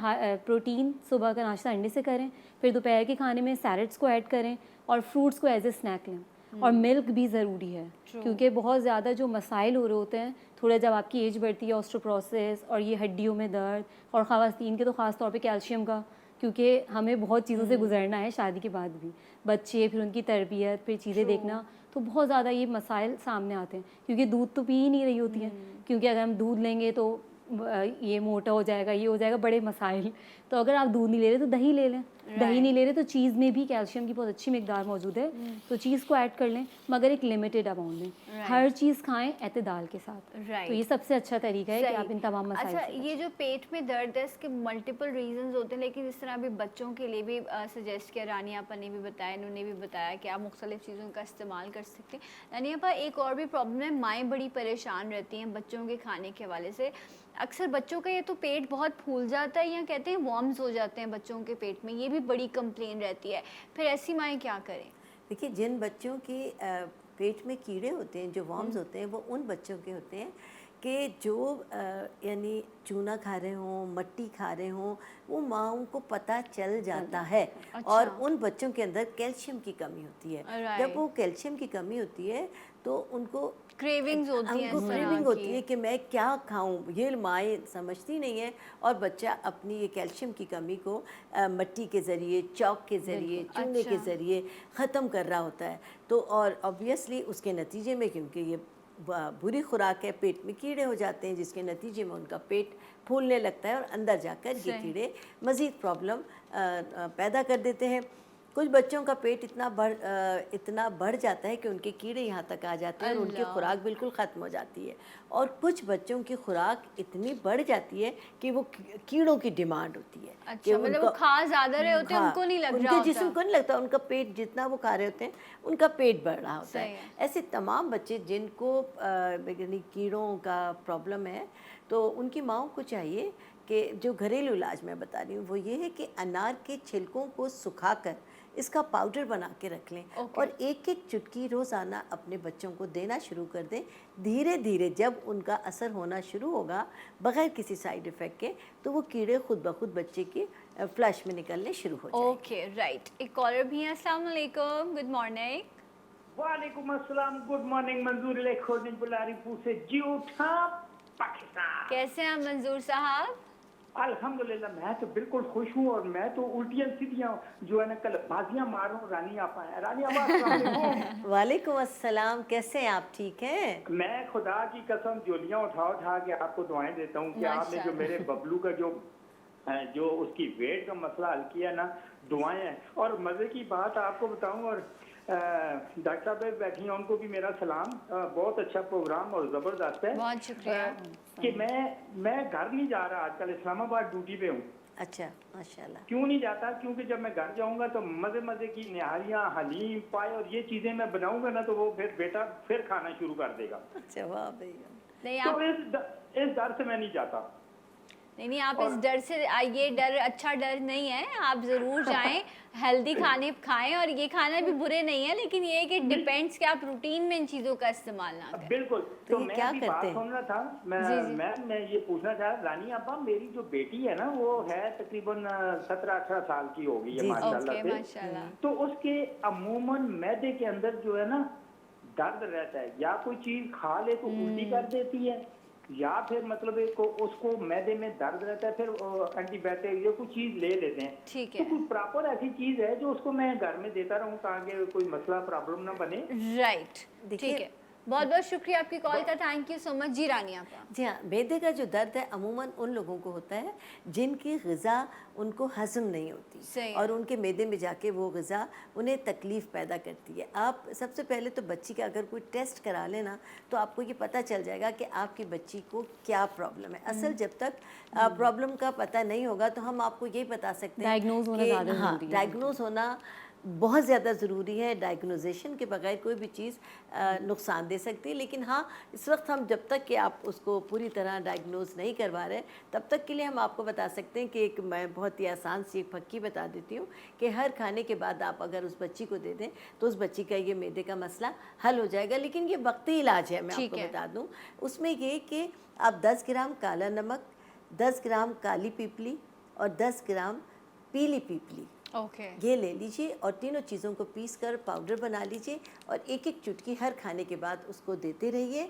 प्रोटीन सुबह का नाश्ता अंडे से करें, फिर दोपहर के खाने में सैलड्स को ऐड करें और फ्रूट्स को एज ए स्नैक लें। और मिल्क भी ज़रूरी है क्योंकि बहुत ज़्यादा जो मसाइल हो रहे होते हैं थोड़ा जब आपकी एज बढ़ती है, ऑस्टियोपोरोसिस और ये हड्डियों में दर्द, और ख़वातीन के तो ख़ास तौर पे कैल्शियम का, क्योंकि हमें बहुत चीज़ों से गुजरना है शादी के बाद भी, बच्चे, फिर उनकी तरबियत, फिर चीज़ें देखना, तो बहुत ज़्यादा ये मसाइल सामने आते हैं। क्योंकि दूध तो पी ही नहीं रही होती हैं, क्योंकि अगर हम दूध लेंगे तो ये मोटा हो जाएगा, ये हो जाएगा, बड़े मसाइल। तो अगर आप दूध नहीं ले रहे तो दही ले लें, दही नहीं ले रहे तो चीज़ में भी कैल्शियम की बहुत अच्छी मिकदार मौजूद है, तो चीज़ को ऐड कर लें मगर एक लिमिटेड अमाउंट में। हर चीज़ खाएं एतदाल के साथ। तो ये सबसे अच्छा तरीका है कि आप इन तमाम मसाइल अच्छा, से ये जो पेट में दर्द है इसके मल्टीपल रीजंस होते हैं, लेकिन इस तरह अभी बच्चों के लिए भी सजेस्ट किया, रानिया आपा ने भी बताया, इन्होंने भी बताया कि आप मुख्तलिफ चीज़ों का इस्तेमाल कर सकते हैं। रानिया आपा, एक और भी प्रॉब्लम है, माएँ बड़ी परेशान रहती हैं बच्चों के खाने के हवाले से। अक्सर बच्चों का ये तो पेट बहुत फूल जाता है या कहते हैं वॉर्म्स हो जाते हैं बच्चों के पेट में, ये भी बड़ी कंप्लेन रहती है, फिर ऐसी माएँ क्या करें? देखिए, जिन बच्चों के पेट में कीड़े होते हैं, जो वॉर्म्स होते हैं, वो उन बच्चों के होते हैं कि जो यानी चूना खा रहे हों, मट्टी खा रहे हों, वो माँओं को पता चल जाता है। और उन बच्चों के अंदर कैल्शियम की कमी होती है। जब वो कैल्शियम की कमी होती है तो उनको क्रेविंग्स होती हैं, उनको क्रेविंग होती है कि मैं क्या खाऊं, ये माएँ समझती नहीं है और बच्चा अपनी ये कैल्शियम की कमी को मट्टी के ज़रिए, चौक के ज़रिए, चूने के ज़रिए ख़त्म कर रहा होता है। तो और ऑब्वियसली उसके नतीजे में, क्योंकि ये बुरी खुराक है, पेट में कीड़े हो जाते हैं जिसके नतीजे में उनका पेट फूलने लगता है और अंदर जाकर ये कीड़े मज़ीद प्रॉब्लम पैदा कर देते हैं। कुछ बच्चों का पेट इतना बढ़ जाता है कि उनके कीड़े यहाँ तक आ जाते हैं और उनकी खुराक बिल्कुल ख़त्म हो जाती है। और कुछ बच्चों की खुराक इतनी बढ़ जाती है कि वो कीड़ों की डिमांड होती है। अच्छा, मतलब वो खा ज़्यादा रहे होते हैं, उनको नहीं लग रहा होता, उनके जिस्म को नहीं लगता, उनका पेट जितना वो खा रहे होते हैं उनका पेट बढ़ रहा होता है। ऐसे तमाम बच्चे जिनको यानी कीड़ों का प्रॉब्लम है, तो उनकी माँओं को चाहिए कि जो घरेलू इलाज मैं बता रही हूँ वो ये है कि अनार के छिलकों को सुखाकर इसका पाउडर बना के रख लें और एक एक चुटकी रोज़ाना अपने बच्चों को देना शुरू कर दें। धीरे धीरे जब उनका असर होना शुरू होगा बग़ैर किसी साइड इफ़ेक्ट के, तो वो कीड़े खुद ब खुद बच्चे की फ्लश में निकलने शुरू हो जाएंगे। Okay, right. एक कॉलर भी है। अस्सलाम वालेकुम, गुड मॉर्निंग। वालेकुम अस्सलाम, गुड मॉर्निंग। मंजूर ले खोजन बुलारीपुर से जूठा पाकिस्तान। कैसे हैं मंजूर साहब? अल्हम्दुलिल्लाह, मैं तो बिल्कुल खुश हूँ और मैं तो उल्टियाँ सीधियाँ जो है ना कल बाजियाँ मार रहा हूँ। रानी आपा है, रानी आपा अस्सलाम वालेकुम। वालेकुम अस्सलाम, कैसे हैं आप? ठीक हैं? मैं खुदा की कसम जोलियाँ उठा उठा के आपको दुआएं देता हूँ कि आपने जो मेरे बबलू का जो उसकी वेट का मसला हल किया ना, दुआएं हैं। और मज़े की बात आपको बताऊँ, और डॉक्टर साहब बैठी हैं, उनको भी मेरा सलाम। बहुत अच्छा प्रोग्राम और ज़बरदस्त है। बहुत शुक्रिया। कि मैं घर नहीं जा रहा आजकल, इस्लामाबाद ड्यूटी पे हूँ। अच्छा, माशाल्लाह। क्यों नहीं जाता? क्योंकि जब मैं घर जाऊंगा तो मज़े मज़े की निहारियाँ, हलीम, पाए और ये चीज़ें मैं बनाऊंगा ना, तो वो फिर बेटा फिर खाना शुरू कर देगा। अच्छा, वाह भैया। नहीं, तो इस डर से मैं नहीं जाता। नहीं नहीं, आप इस डर से ये डर अच्छा डर नहीं है, आप ज़रूर जाएं, हेल्दी खाने खाएं, और ये खाना भी बुरे नहीं है, लेकिन ये है कि डिपेंड्स कि आप रूटीन में इन चीज़ों का इस्तेमाल ना करें। बिल्कुल। तो तो ये मैं क्या भी करते बात हैं? सुन रहा था, मैं ये पूछना चाह रहा, रानी अब्बा, मेरी जो बेटी है ना वो है तकरीबन 17-18 साल की हो गई है जी, माशाल्लाह ओके, से। माशाल्लाह। तो उसके अमूमन मैदे के अंदर जो है ना दर्द रहता है, या कोई चीज खा ले तो उल्टी कर देती है, या फिर मतलब उसको मैदे में दर्द रहता है, फिर एंटीबायोटिक या कोई चीज ले लेते हैं। ठीक तो है, कोई प्रॉपर ऐसी चीज है जो उसको मैं घर में देता रहूं ताकि कोई मसला प्रॉब्लम ना बने? राइट, देखिए, ठीक है। बहुत बहुत शुक्रिया आपकी कॉल का, थैंक यू सो मच जी रानी आपा। जी हाँ, मैदे का जो दर्द है अमूमन उन लोगों को होता है जिनकी ग़िज़ा उनको हज़म नहीं होती, सही है। और उनके मैदे में जाके वो ग़िज़ा उन्हें तकलीफ़ पैदा करती है। आप सबसे पहले तो बच्ची का अगर कोई टेस्ट करा लेना तो आपको ये पता चल जाएगा कि आपकी बच्ची को क्या प्रॉब्लम है। असल जब तक प्रॉब्लम का पता नहीं होगा तो हम आपको यही बता सकते हैं Diagnose होना कि ज़्यादा हाँ, ज़रूरी है। डायग्नोज होना बहुत ज़्यादा ज़रूरी है। डायग्नोजेशन के बगैर कोई भी चीज़ नुकसान दे सकती है, लेकिन हाँ, इस वक्त हम जब तक कि आप उसको पूरी तरह डायग्नोज नहीं करवा रहे तब तक के लिए हम आपको बता सकते हैं कि एक मैं बहुत ही आसान सी एक फक्की बता देती हूँ कि हर खाने के बाद आप अगर उस बच्ची को दे दें तो उस बच्ची का ये मैदे का मसला हल हो जाएगा। लेकिन ये वक्ती इलाज है, मैं ठीक आपको है। बता दूँ। उसमें ये कि आप 10 ग्राम काला नमक, 10 ग्राम काली पीपली और 10 ग्राम पीली पीपली ओके, ये ले लीजिए और तीनों चीज़ों को पीस कर पाउडर बना लीजिए और एक एक चुटकी हर खाने के बाद उसको देते रहिए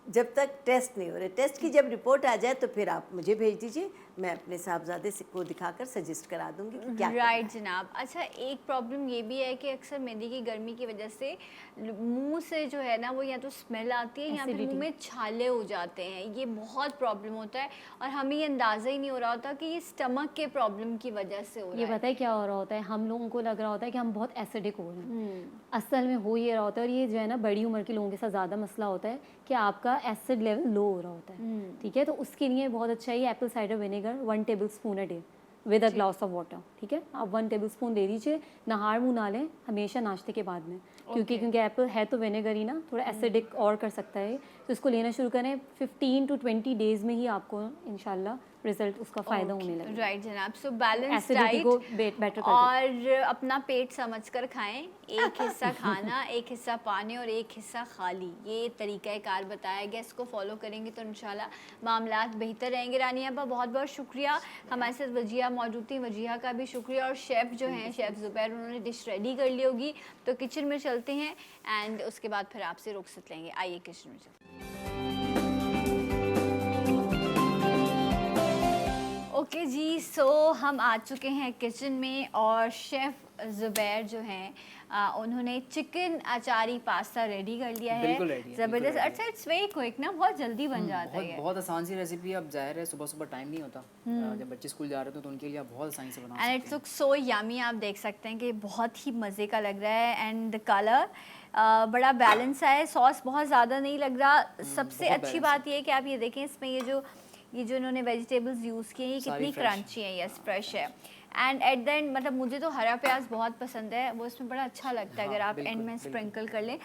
जब तक टेस्ट नहीं हो रहे। टेस्ट की जब रिपोर्ट आ जाए तो फिर आप मुझे भेज दीजिए, मैं अपने साहबजादे को दिखाकर सजेस्ट करा दूंगी कि क्या करना राइट है। जनाब। अच्छा, एक प्रॉब्लम ये भी है कि अक्सर मेहंदी की गर्मी की वजह से मुंह से जो है ना वो या तो स्मेल आती है या फिर मुंह में छाले हो जाते हैं, ये बहुत प्रॉब्लम होता है और हमें ये अंदाज़ा ही नहीं हो रहा होता कि ये स्टमक के प्रॉब्लम की वजह से हो ये रहा है। पता है क्या हो रहा होता है, हम लोगों को लग रहा होता है कि हम बहुत एसिडिक हो रहे हैं, असल में हो ये रहा होता है। और ये जो है ना बड़ी उम्र के लोगों के साथ ज़्यादा मसला होता है कि आपका एसिड लेवल लो हो रहा होता है, ठीक है। तो उसके लिए बहुत अच्छा है ये Apple cider vinegar 1 table spoon a day with a glass of water, ठीक है। आप 1 टेबल स्पून दे दीजिए, नहार मुँह ना लें हमेशा नाश्ते के बाद में, क्योंकि एप्पल है तो विनेगर ही ना, थोड़ा एसिडिक और कर सकता है। तो इसको लेना शुरू करें, 15 to 20 डेज़ में ही आपको इंशाल्लाह रिजल्ट उसका फ़ायदा होने लगेगा। राइट जनाब। सो बैलेंस एसिडिटी डाइट को बेटर कर और अपना पेट समझकर खाएं, एक हिस्सा खाना, एक हिस्सा पानी और एक हिस्सा खाली, ये तरीक़ाकार बताया गया। इसको फॉलो करेंगे तो इंशाल्लाह मामलात बेहतर रहेंगे। रानी अब्बा बहुत बहुत शुक्रिया, हमारे साथ वजिया मौजूद थी, वजिया का भी शुक्रिया। और शेफ़ जो हैं शेफ़ ज़ुबैर, उन्होंने डिश रेडी कर ली होगी, तो किचन में चलते हैं एंड उसके बाद फिर आपसे रुखसत लेंगे। आइए किचन में चलते हैं। ओके जी, सो हम आ चुके हैं किचन में और शेफ़ ज़ुबैर जो हैं उन्होंने चिकन अचारी पास्ता रेडी कर लिया है। बिल्कुल ready है, ज़बरदस्त। बिल्कुल अच्छा, इट्स वेरी क्विक ना, बहुत जल्दी बन जाता बहुत है। बहुत आसान सी रेसिपी। अब जाहिर है सुबह सुबह टाइम नहीं होता, जब बच्चे स्कूल जा रहे हो तो उनके लिए आप बहुत आसानी से बना एंड सकते इट्स लुक सो यमी, आप देख सकते हैं कि बहुत ही मज़े का लग रहा है। एंड द कलर बड़ा बैलेंस है, सॉस बहुत ज़्यादा नहीं लग रहा। सबसे बहुत अच्छी balance बात ये है कि आप ये देखें, इसमें ये जो इन्होंने वेजिटेबल्स यूज़ किए हैं ये सारी कितनी fresh क्रंची है, यस फ्रेश है। एंड एट द एंड मतलब मुझे तो हरा प्याज बहुत पसंद है, वो इसमें बड़ा अच्छा लगता है हाँ, अगर आप बिल्कुल, एंड में बिल्कुल। स्प्रिंकल कर लें।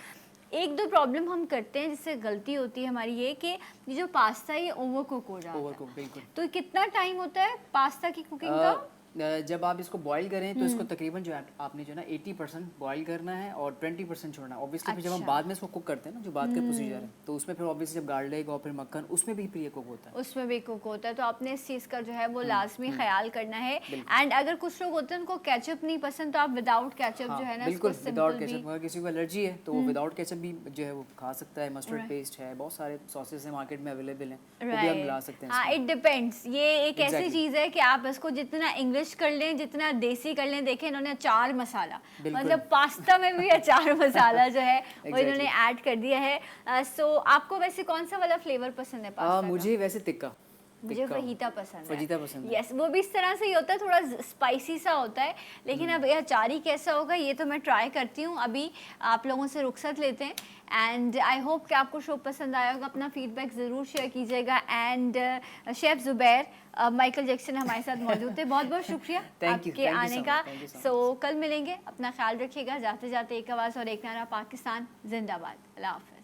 एक दो प्रॉब्लम हम करते हैं जिससे गलती होती है हमारी, ये कि ये जो पास्ता है ये ओवर कुक हो जाता ओवर है। कुक बिल्कुल। तो कितना टाइम होता है पास्ता की कुकिंग का? जब आप इसको बॉईल करें तो इसको तकरीबन जो है आपने जो है ना 80% बॉईल करना है और 20% छोड़ना है। ऑब्वियसली फिर जब हम अच्छा। बाद में इसको कुक करते हैं ना, जो बाद का प्रोसीजर है, तो उसमें फिर ऑब्वियसली जब गार्लिक और फिर मक्खन उसमें भी प्री कुक होता है। उसमें भी कुक होता है, तो आपने इस चीज़ का जो है वो लाजमी ख्याल करना है। एंड अगर कुछ लोग होते हैं उनको केचप नहीं पसंद, तो आप विदाउट केचप जो है ना बिल्कुल इसको विदाउट सिंपल भी। केचप। अगर किसी को एलर्जी है तो वो विदाउट केचप भी जो है वो खा सकता है। मस्टर्ड पेस्ट है, बहुत सारे सॉसेस हैं मार्केट में अवेलेबल हैं, वो भी हम मिला सकते हैं हाँ, इसमें। It depends. ये एक ऐसी Exactly. चीज़ है कि आप इसको जितना इंग्लिश कर लें, जितना देसी कर लें। देखें इन्होंने अचार मसाला, बिल्कुल। मतलब पास्ता में भी अचार मसाला जो है वो Exactly. इन्होंने ऐड कर दिया है। सो आपको वैसे कौन सा वाला फ्लेवर पसंद है पास्ता का? मुझे वैसे तिक्का मुझे फहीता पसंद है। फजीता पसंद है। यस, वो भी इस तरह से ही होता है, थोड़ा स्पाइसी सा होता है। लेकिन अब ये अचारी कैसा होगा ये तो मैं ट्राई करती हूँ। अभी आप लोगों से रुखसत लेते हैं एंड आई होप कि आपको शो पसंद आया होगा। अपना फीडबैक ज़रूर शेयर कीजिएगा। And chef Zubair, Michael Jackson हमारे साथ मौजूद थे, बहुत बहुत शुक्रिया आपके आने का। सो कल मिलेंगे, अपना ख्याल रखिएगा। जाते जाते एक आवाज़ और एक नारा, पाकिस्तान जिंदाबाद। अल्लाह हाफ़िज़।